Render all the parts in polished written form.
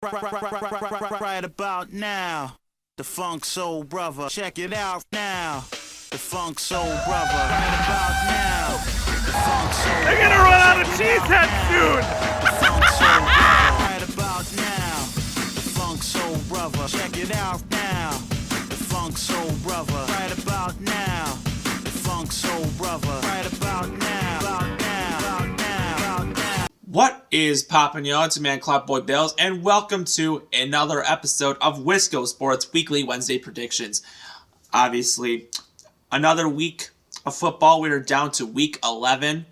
Right about now, the Funk Soul Brother. Check it out now. The Funk Soul Brother. Right about now, the Funk Soul They're gonna run out of cheeseheads soon! The Funk Soul Brother. Right about now, the Funk Soul Brother. Check it out now. The Funk Soul Brother. Right about now, the Funk Soul Brother. Right about now, about now, about now, about now. What is poppin', y'all? It's your man, Cloutboy Bales, and welcome to another episode of Wisco Sports Weekly Wednesday Predictions. Obviously, another week of football. We are down to week 11.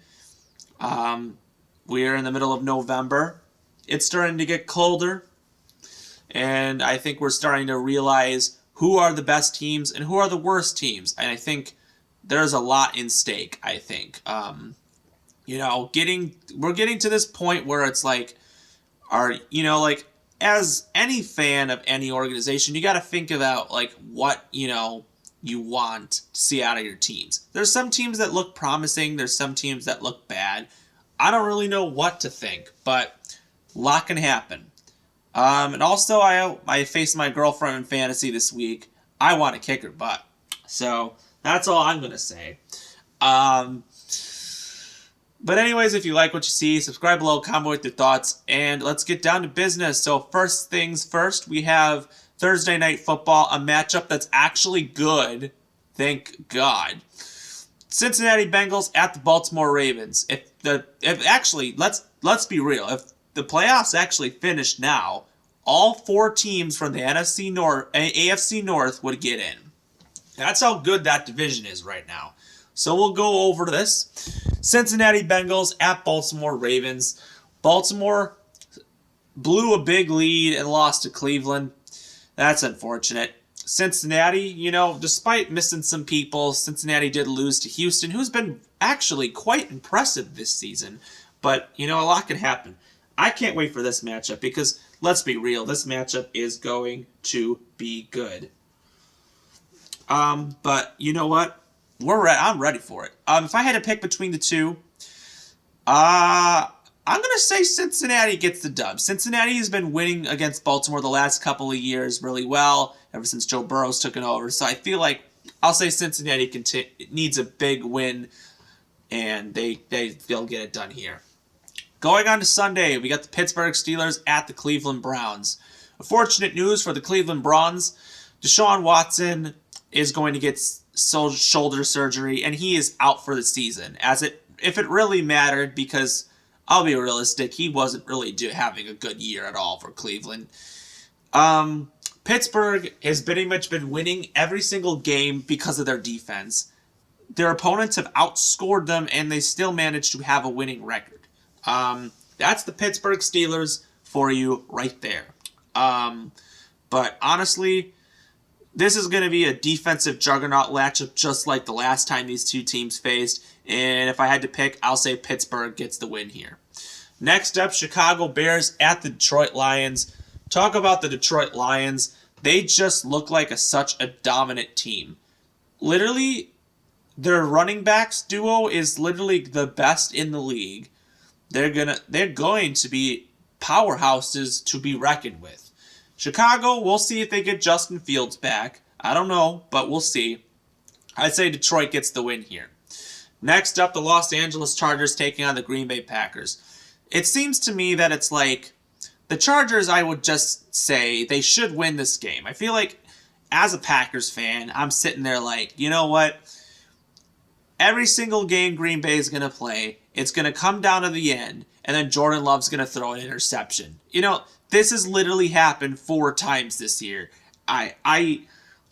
We are in the middle of November. It's starting to get colder, and I think we're starting to realize who are the best teams and who are the worst teams. And I think there's a lot in stake, I think. We're getting to this point where it's like, as any fan of any organization, you got to think about what, you want to see out of your teams. There's some teams that look promising. There's some teams that look bad. I don't really know what to think, but a lot can happen. And also I faced my girlfriend in fantasy this week. I want to kick her butt. So that's all I'm going to say. But anyways, if you like what you see, subscribe below, comment with your thoughts, and let's get down to business. So first things first, we have Thursday Night Football, a matchup that's actually good, thank God. Cincinnati Bengals at the Baltimore Ravens. Let's be real. If the playoffs actually finished now, all four teams from the AFC North would get in. That's how good that division is right now. So we'll go over this. Cincinnati Bengals at Baltimore Ravens. Baltimore blew a big lead and lost to Cleveland. That's unfortunate. Cincinnati, despite missing some people, Cincinnati did lose to Houston, who's been actually quite impressive this season. But, a lot can happen. I can't wait for this matchup because, let's be real, this matchup is going to be good. But you know what? I'm ready for it. If I had to pick between the two, I'm going to say Cincinnati gets the dub. Cincinnati has been winning against Baltimore the last couple of years really well, ever since Joe Burrow's took it over. So I feel like I'll say Cincinnati needs a big win, and they'll get it done here. Going on to Sunday, we got the Pittsburgh Steelers at the Cleveland Browns. Fortunate news for the Cleveland Browns, Deshaun Watson is going to get shoulder surgery, and he is out for the season. If it really mattered, because I'll be realistic, he wasn't really having a good year at all for Cleveland. Pittsburgh has pretty much been winning every single game because of their defense. Their opponents have outscored them, and they still managed to have a winning record. That's the Pittsburgh Steelers for you right there. But honestly, this is going to be a defensive juggernaut matchup just like the last time these two teams faced. And if I had to pick, I'll say Pittsburgh gets the win here. Next up, Chicago Bears at the Detroit Lions. Talk about the Detroit Lions. They just look like such a dominant team. Literally, their running backs duo is literally the best in the league. They're going to be powerhouses to be reckoned with. Chicago, we'll see if they get Justin Fields back. I don't know, but we'll see. I'd say Detroit gets the win here. Next up, the Los Angeles Chargers taking on the Green Bay Packers. It seems to me that it's like the Chargers, I would just say they should win this game. I feel like as a Packers fan, I'm sitting there like, you know what? Every single game Green Bay is going to play, it's going to come down to the end, and then Jordan Love's going to throw an interception. This has literally happened 4 times this year. I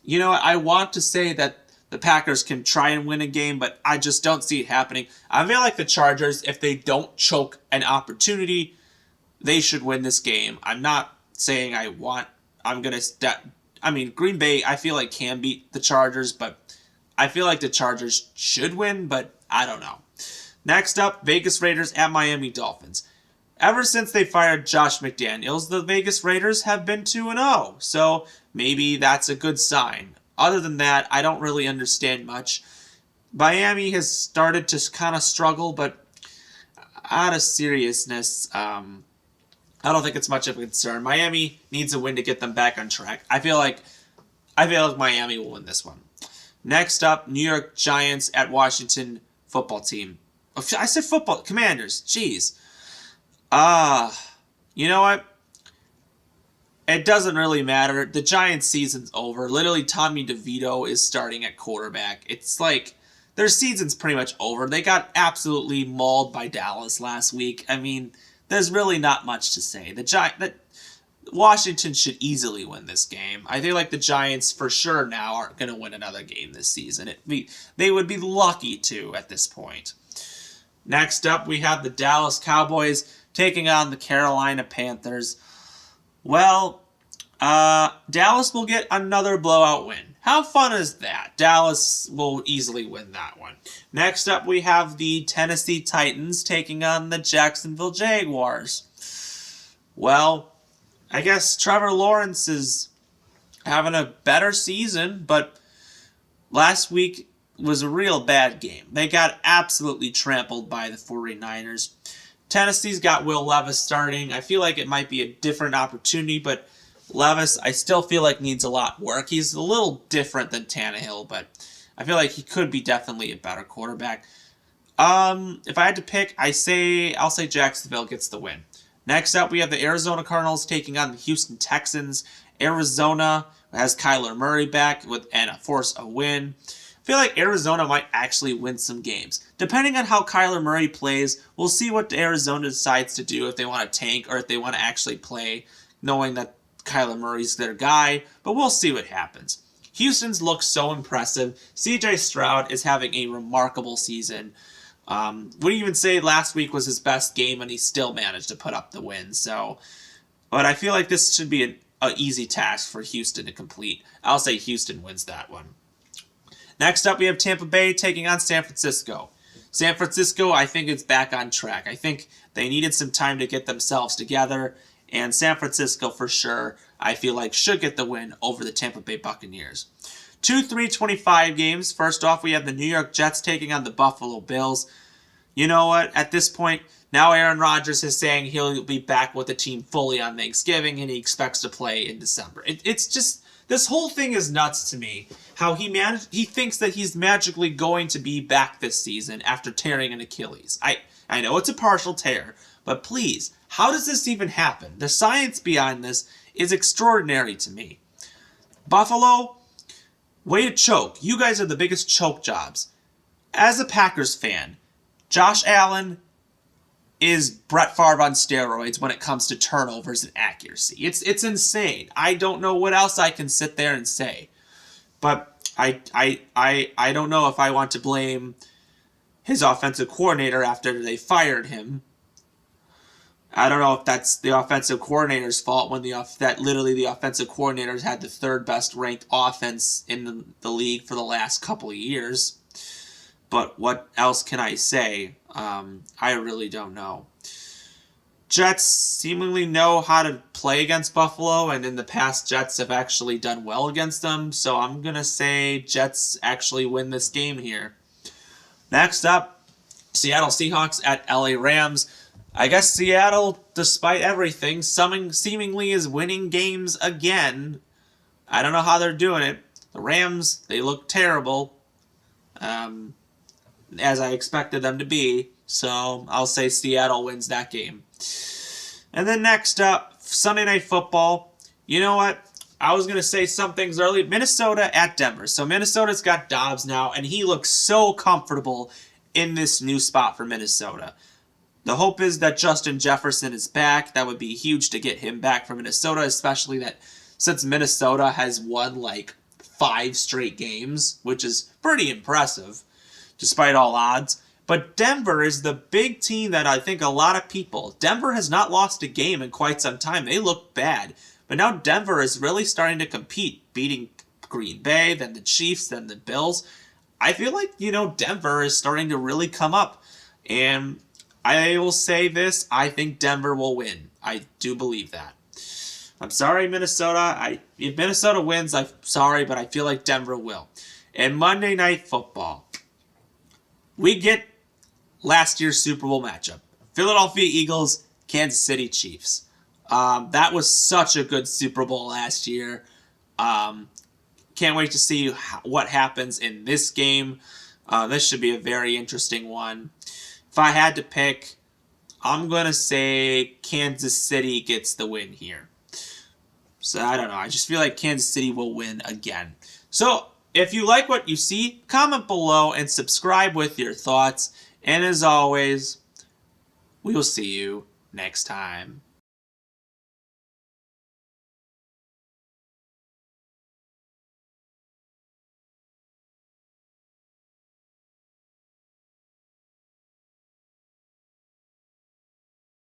want to say that the Packers can try and win a game, but I just don't see it happening. I feel like the Chargers, if they don't choke an opportunity, they should win this game. I'm not saying Green Bay, I feel like can beat the Chargers, but I feel like the Chargers should win, but I don't know. Next up, Vegas Raiders at Miami Dolphins. Ever since they fired Josh McDaniels, the Vegas Raiders have been 2-0, so maybe that's a good sign. Other than that, I don't really understand much. Miami has started to kind of struggle, but out of seriousness, I don't think it's much of a concern. Miami needs a win to get them back on track. I feel like Miami will win this one. Next up, New York Giants at Washington football team. I said football. Commanders. Jeez. You know what? It doesn't really matter. The Giants' season's over. Literally, Tommy DeVito is starting at quarterback. It's like their season's pretty much over. They got absolutely mauled by Dallas last week. I mean, there's really not much to say. Washington should easily win this game. I feel like the Giants for sure now aren't going to win another game this season. They would be lucky to at this point. Next up, we have the Dallas Cowboys taking on the Carolina Panthers. Well, Dallas will get another blowout win. How fun is that? Dallas will easily win that one. Next up, we have the Tennessee Titans taking on the Jacksonville Jaguars. Well, I guess Trevor Lawrence is having a better season, but last week was a real bad game. They got absolutely trampled by the 49ers. Tennessee's got Will Levis starting. I feel like it might be a different opportunity, but Levis, I still feel like needs a lot of work. He's a little different than Tannehill, but I feel like he could be definitely a better quarterback. If I had to pick, I'll say Jacksonville gets the win. Next up, we have the Arizona Cardinals taking on the Houston Texans. Arizona has Kyler Murray back and force a win. I feel like Arizona might actually win some games. Depending on how Kyler Murray plays, we'll see what Arizona decides to do, if they want to tank or if they want to actually play, knowing that Kyler Murray's their guy, but we'll see what happens. Houston's looks so impressive. CJ Stroud is having a remarkable season. Wouldn't even say last week was his best game, and he still managed to put up the win. But I feel like this should be an easy task for Houston to complete. I'll say Houston wins that one. Next up, we have Tampa Bay taking on San Francisco. San Francisco, I think, is back on track. I think they needed some time to get themselves together, and San Francisco, for sure, I feel like should get the win over the Tampa Bay Buccaneers. 2 3-25 games. First off, we have the New York Jets taking on the Buffalo Bills. You know what? At this point, now Aaron Rodgers is saying he'll be back with the team fully on Thanksgiving, and he expects to play in December. It's just... This whole thing is nuts to me. How he thinks that he's magically going to be back this season after tearing an Achilles. I know it's a partial tear, but please, how does this even happen? The science behind this is extraordinary to me. Buffalo, way to choke. You guys are the biggest choke jobs. As a Packers fan, Josh Allen is Brett Favre on steroids when it comes to turnovers and accuracy. It's insane. I don't know what else I can sit there and say. But I don't know if I want to blame his offensive coordinator after they fired him. I don't know if that's the offensive coordinator's fault when literally the offensive coordinators had the third best ranked offense in the league for the last couple of years. But what else can I say? I really don't know. Jets seemingly know how to play against Buffalo, and in the past, Jets have actually done well against them. So I'm going to say Jets actually win this game here. Next up, Seattle Seahawks at LA Rams. I guess Seattle, despite everything, seemingly is winning games again. I don't know how they're doing it. The Rams, they look terrible. As I expected them to be. So I'll say Seattle wins that game. And then next up, Sunday Night Football. You know what? I was going to say some things earlier. Minnesota at Denver. So Minnesota's got Dobbs now, and he looks so comfortable in this new spot for Minnesota. The hope is that Justin Jefferson is back. That would be huge to get him back for Minnesota, especially that since Minnesota has won like 5 straight games, which is pretty impressive, despite all odds. But Denver is the big team that I think a lot of people... Denver has not lost a game in quite some time. They look bad. But now Denver is really starting to compete, beating Green Bay, then the Chiefs, then the Bills. I feel like, Denver is starting to really come up. And I will say this, I think Denver will win. I do believe that. I'm sorry, Minnesota. If Minnesota wins, I'm sorry, but I feel like Denver will. And Monday Night Football. We get last year's Super Bowl matchup. Philadelphia Eagles, Kansas City Chiefs. That was such a good Super Bowl last year. Can't wait to see what happens in this game. This should be a very interesting one. If I had to pick, I'm going to say Kansas City gets the win here. So I don't know. I just feel like Kansas City will win again. So if you like what you see, comment below and subscribe with your thoughts. And as always, we will see you next time.